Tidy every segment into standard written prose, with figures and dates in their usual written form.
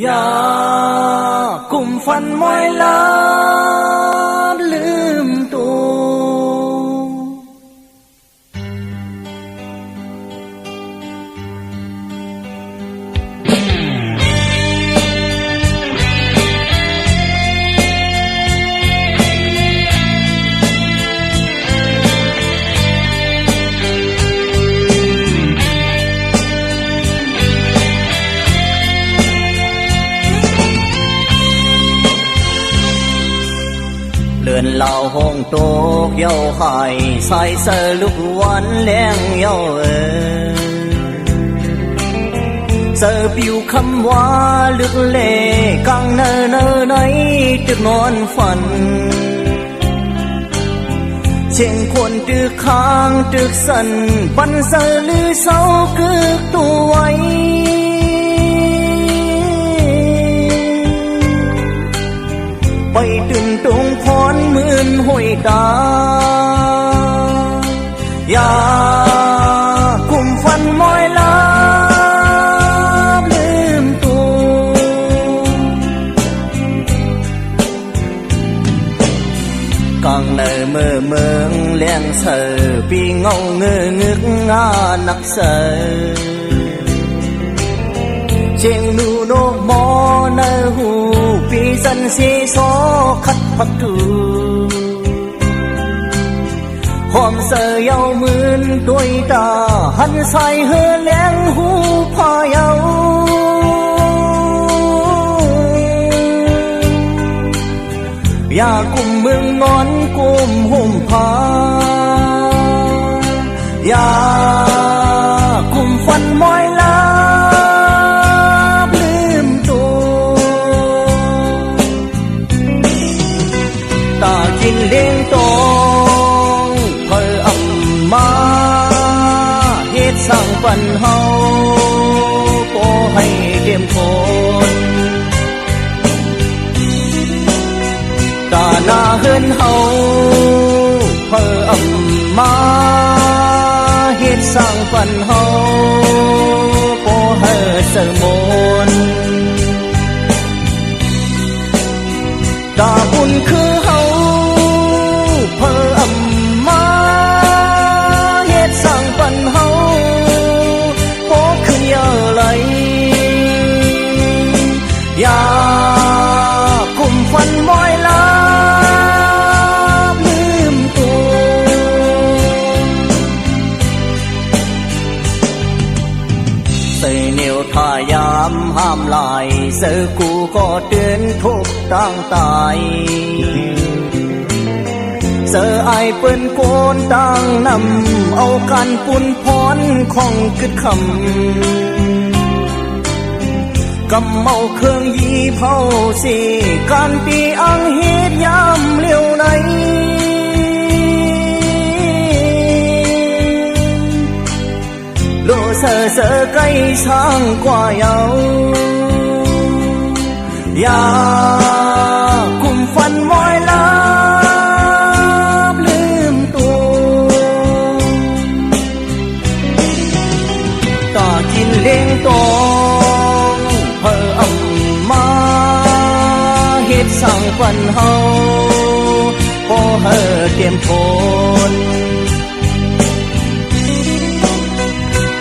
อย่ากุมฟันมอยลาลืมตัวเลื่อนเหล่าห้องโตกเย้าหายใส่เสื้อลูกวันแรงเย้าเสื้อผิวคำว่าลึกเล่กังเนในตึกนอนฝันเชียงคนตึกค้างตึกสันปันเสื้อลือเศร้ากึกตัวไว้ไปตึงตรงพรหมื่นห้อยตาอย่ากุมฟันมอยลาลืมตัวกลางเนเมื่อเมืองเลี้ยงเสือปีเงาเงืองึกงานักเสือเชียงนูโนมอเนหูปีสันสีโซคัดพักตูหอมเสือเยาหมื่นด้วยตาหันใส่เฮือแหลงหูพาเยาอย่ากุมเมืองนอนกุมห่มผ้าอย่ากุมฟันมอยลากินเลี้ยงตองเพออำมาเฮ็ดสร้างปันเฮาก็ให้เตรียมคนตาหน้าเฮือนเฮาเพออำมาเฮ็ดสร้างปันเฮาก็ให้เสมนตาบุญคือเฮาเพออำมาเฮ็ดสร้างปันเฮาโปขึ้นเยอะไหลอย่ากุมฟันมอยลาลืมตัวใส่เหนียวทายามห้ามลายเสือกูก็เตือนทุกตั้งตายเสือไอเปิ้นโกนตั้งนำเอากันปุ่นพรของกึดคำกำเมาเครื่องยีเผาสีการปีอังเฮ็ดยามเลี้ยวในโลเสือใกล้ช่างกว่าเยาอย่ากุมฟันมอยลาลืมตัวตากินเลี้ยงตองเพออำมาเฮ็ดสร้างปันเฮาพอเฮอเตรียมทน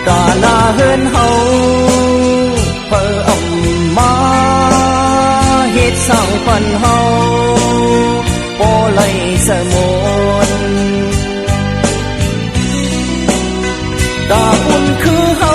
ตาหน้าเฮือนเฮาเพออำมาเฮ็ดสร้างปันเฮาโปไลเสมนตาบุญคือเฮา